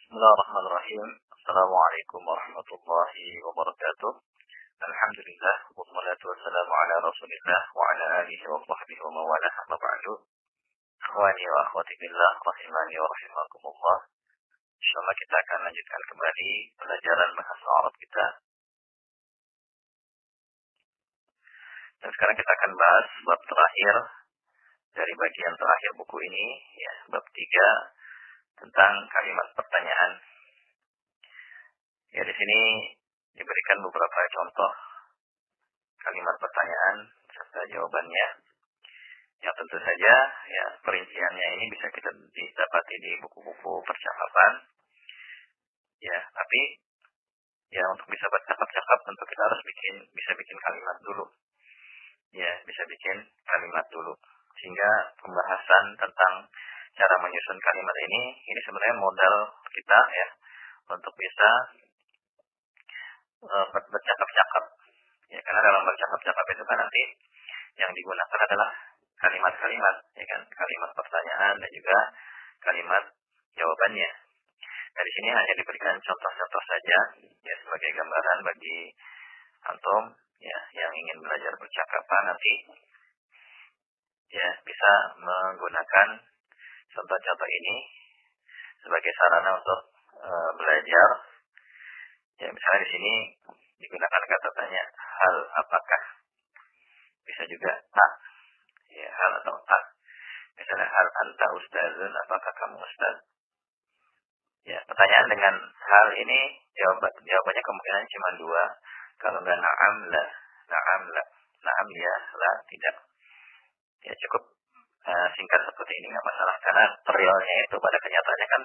Bismillahirrahmanirrahim. Assalamualaikum warahmatullahi wabarakatuh. Alhamdulillah wassalatu wassalamu ala Rasulillah wa ala alihi wa sahbihi wa mawalah amma ba'du. Akhwani wa akhwati billah rahimani wa rahimakumullah. Insyaallah kita akan lanjutkan kembali pelajaran bahasa Arab kita. Dan sekarang kita akan bahas bab terakhir dari bagian terakhir buku ini, ya, bab 3 tentang kalimat pertanyaan. Ya, di sini diberikan beberapa contoh kalimat pertanyaan serta jawabannya. Yang tentu saja ya perinciannya ini bisa kita didapati di buku-buku percakapan. Ya, tapi ya untuk bisa bercakap-cakap tentu kita harus bisa bikin kalimat dulu. Ya, bisa bikin kalimat dulu. Sehingga pembahasan tentang cara menyusun kalimat ini sebenarnya modal kita ya untuk bisa bercakap-cakap. Ya, karena dalam bercakap-cakap itu kan nanti yang digunakan adalah kalimat-kalimat, ya kan, kalimat pertanyaan dan juga kalimat jawabannya. Nah, di sini hanya diberikan contoh-contoh saja ya sebagai gambaran bagi antum ya yang ingin belajar percakapan nanti ya bisa menggunakan contoh-contoh ini sebagai sarana untuk belajar. Ya, misalnya di sini digunakan kata tanya hal apakah, bisa juga tak, ya hal atau tak. Misalnya hal anta ustazun, apakah kamu ustaz? Ya, pertanyaan dengan hal ini jawabannya kemungkinan cuma dua. Kalau enggak na'am la, na'am la, na'am ya, la tidak. Ya cukup singkat seperti ini nggak masalah, karena realnya itu pada kenyataannya kan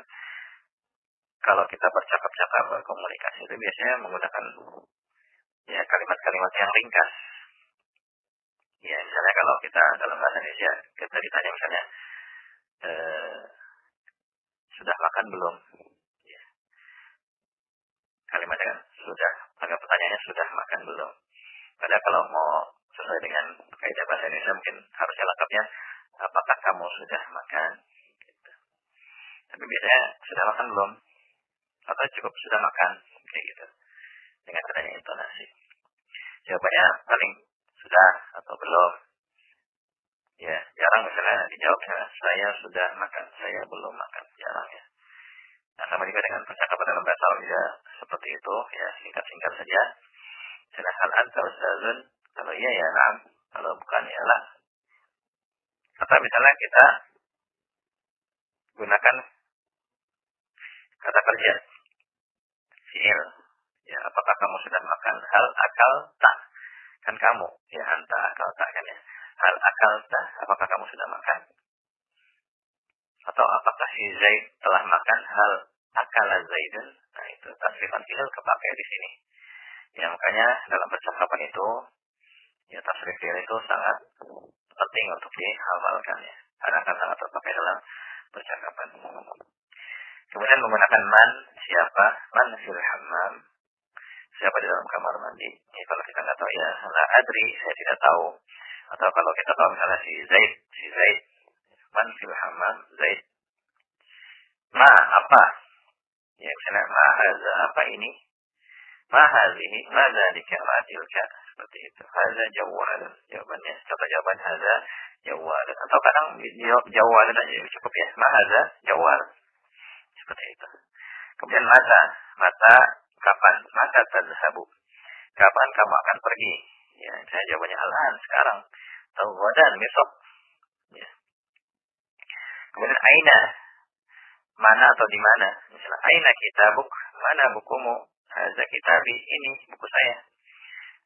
kalau kita bercakap-cakap berkomunikasi itu biasanya menggunakan ya kalimat-kalimat yang ringkas. Ya misalnya kalau kita dalam bahasa Indonesia kita ditanya misalnya sudah makan belum? Ya. Kalimatnya kan sudah, agak pertanyaannya sudah makan belum? Padahal kalau mau sesuai dengan kaidah bahasa Indonesia mungkin harusnya lengkapnya apakah kamu sudah makan? Gitu. Tapi biasanya sudah makan belum? Atau cukup sudah makan? Kayak gitu. Dengan adanya intonasi. Jawabannya paling sudah atau belum. Ya, jarang misalnya dijawabnya saya sudah makan, saya belum makan. Jarang ya. Nah, sama juga dengan percakapan dalam bahasa Arab juga seperti itu. Ya, singkat-singkat saja. Misalnya hal anta ustazun, kalau iya ya na'am, kalau bukan ya lah. Atau misalnya kita gunakan kata kerja fi'il. Ya, apakah kamu sudah makan? Hal akal tak? Kan kamu, ya anta akal tak kan ya. Hal akal tak? Apakah kamu sudah makan? Atau apakah si Zaid telah makan? Hal akal Zaidun? Nah, itu tasrifan fi'il kepakai di sini. Ya, makanya dalam percakapan itu ya tasrif fi'il itu sangat penting untuk dihafalkan ya. Karena akan sangat terpakai dalam percakapan. Kemudian menggunakan man, siapa? Man fil hammam. Siapa di dalam kamar mandi? Ya, kalau kita nggak tahu ya, la adri, saya tidak tahu. Atau kalau kita tahu misalnya si Zaid, man fil hammam, Zaid. Ma, apa? Ya, misalnya ma haza, apa ini? Ma hazihi, ma dzalika, ma tilka. Seperti itu. Haza jawwal. Jawabannya, contoh jawaban haza jawwal. Atau kadang jawwal aja cukup ya. Ma haza jawwal. Seperti itu. Kemudian mata kapan? Mata tadhabu. Kapan kamu akan pergi? Ya, saya jawabannya alan sekarang. Atau godan besok. Ya. Kemudian aina, mana atau di mana? Misalnya aina kitabuk, mana bukumu? Hadza kitabi, ini buku saya.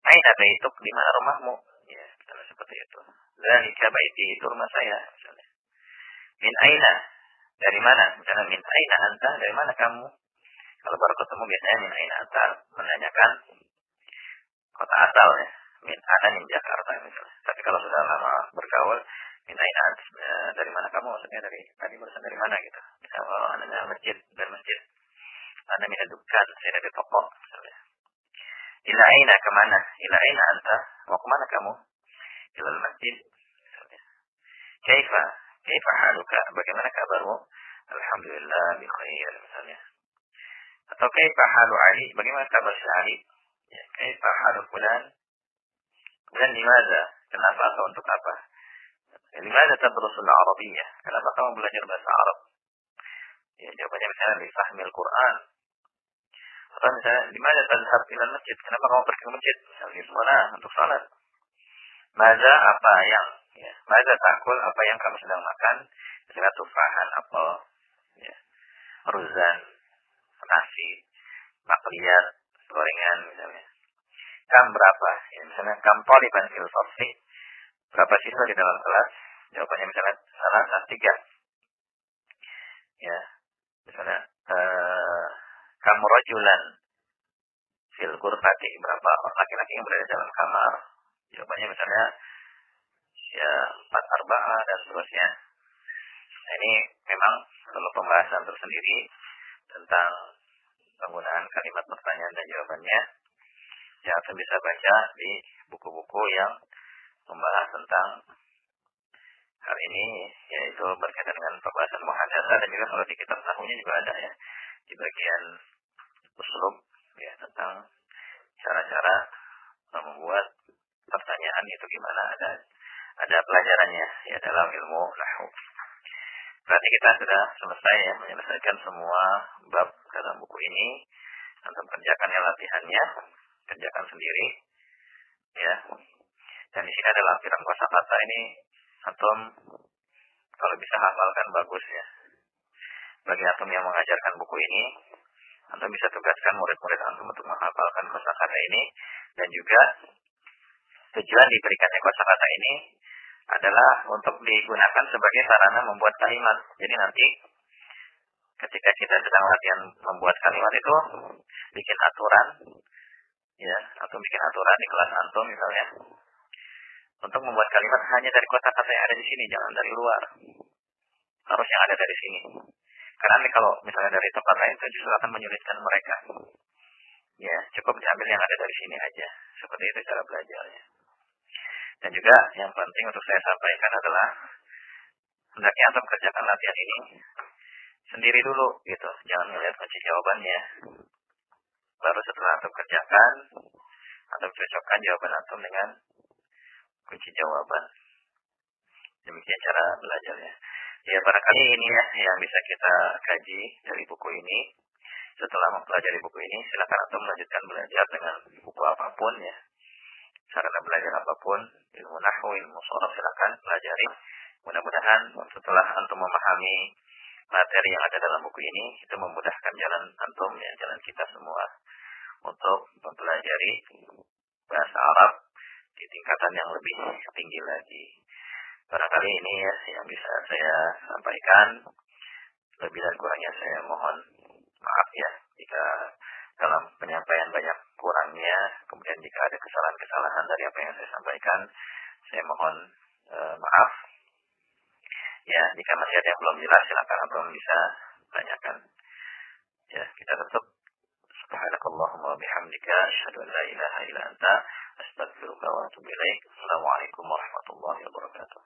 Aina baituk, di mana rumahmu? Ya, misalnya seperti itu. Dzalika baiti, itu rumah saya misalnya. Min aina, dari mana? Misalnya min aina anta, dari mana kamu? Kalau baru ketemu biasanya min aina anta menanyakan kota asal ya. Min ana min Jakarta misalnya. Tapi kalau sudah lama bergaul, min aina anta, dari mana kamu? Maksudnya dari tadi barusan dari mana gitu. Misalnya kalau anaknya masjid, dari masjid. Ana min dukan, saya dari toko misalnya. Ila aina kemana? Ila aina anta, mau kemana kamu? Ila masjid misalnya. Kaifa haluka? Bagaimana kabarmu? Alhamdulillah bi khair misalnya. Atau kaifa halu Ali, bagaimana kabar si Ali? Ya, kaifa halu fulan? Kemudian limadha? Kenapa atau untuk apa? Limadha tadrusul Arabiyyah? Kenapa kamu belajar bahasa Arab? Ya, jawabannya misalnya li fahmil Quran. Atau misalnya limadha tadhhab ila masjid? Kenapa kamu pergi ke masjid? Misalnya salat, untuk salat. Maza apa yang ya, maza takul apa yang kamu sedang makan? Misalnya tufahan, apel, ya, ruzan, nasi, makliyat, gorengan misalnya. Kam berapa? Ya, misalnya kam taliban fil fasli. Berapa siswa di dalam kelas? Jawabannya misalnya salah tiga. Ya, misalnya kam rajulan fil ghurfati. Berapa laki-laki yang berada dalam kamar? Jawabannya misalnya ya 4 dan seterusnya. Nah, ini memang perlu pembahasan tersendiri tentang penggunaan kalimat pertanyaan dan jawabannya yang akan bisa baca di buku-buku yang membahas tentang hal ini, yaitu berkaitan dengan pembahasan muhadatsah, dan juga kalau di kitab nahwunya juga ada ya di bagian uslub ya tentang cara-cara membuat pertanyaan itu gimana, ada pelajarannya ya dalam ilmu nahwu. Berarti kita sudah selesai ya menyelesaikan semua bab dalam buku ini. Antum kerjakan ya latihannya, kerjakan sendiri ya. Dan di sini ada lampiran kosakata ini, antum kalau bisa hafalkan bagus ya. Bagi antum yang mengajarkan buku ini, antum bisa tugaskan murid-murid antum untuk menghafalkan kosakata ini, dan juga tujuan diberikannya kosakata ini adalah untuk digunakan sebagai sarana membuat kalimat. Jadi nanti ketika kita sedang latihan membuat kalimat itu, bikin aturan ya, atau bikin aturan di kelas antum misalnya, untuk membuat kalimat hanya dari kosakata yang ada di sini, jangan dari luar. Harus yang ada dari sini. Karena kalau misalnya dari tempat lain itu justru akan menyulitkan mereka. Ya, cukup diambil yang ada dari sini aja. Seperti itu cara belajarnya. Dan juga yang penting untuk saya sampaikan adalah hendaknya antum kerjakan latihan ini sendiri dulu gitu. Jangan melihat kunci jawabannya. Baru setelah antum kerjakan, antum cocokkan jawaban antum dengan kunci jawaban. Demikian cara belajarnya. Ya, barangkali ini ya yang bisa kita kaji dari buku ini. Setelah mempelajari buku ini, silakan antum melanjutkan belajar dengan buku apapun ya. Sarana belajar apapun, ilmu nahwu, ilmu sharaf, silakan pelajari. Mudah-mudahan setelah antum memahami materi yang ada dalam buku ini, itu memudahkan jalan antum ya, jalan kita semua untuk mempelajari bahasa Arab di tingkatan yang lebih tinggi lagi. Barangkali ini ya yang bisa saya sampaikan. Lebih dan kurangnya saya mohon maaf ya jika dalam penyampaian banyak kurangnya. Kemudian jika ada kesalahan-kesalahan dari apa yang saya sampaikan, saya mohon maaf. Ya, jika masih ada yang belum jelas, silakan abang bisa tanyakan. Ya, kita tutup. Subhanakallahumma bihamdika asyhadu an la ilaha illa anta astaghfiruka wa atubu ilaik. Assalamualaikum warahmatullahi wabarakatuh.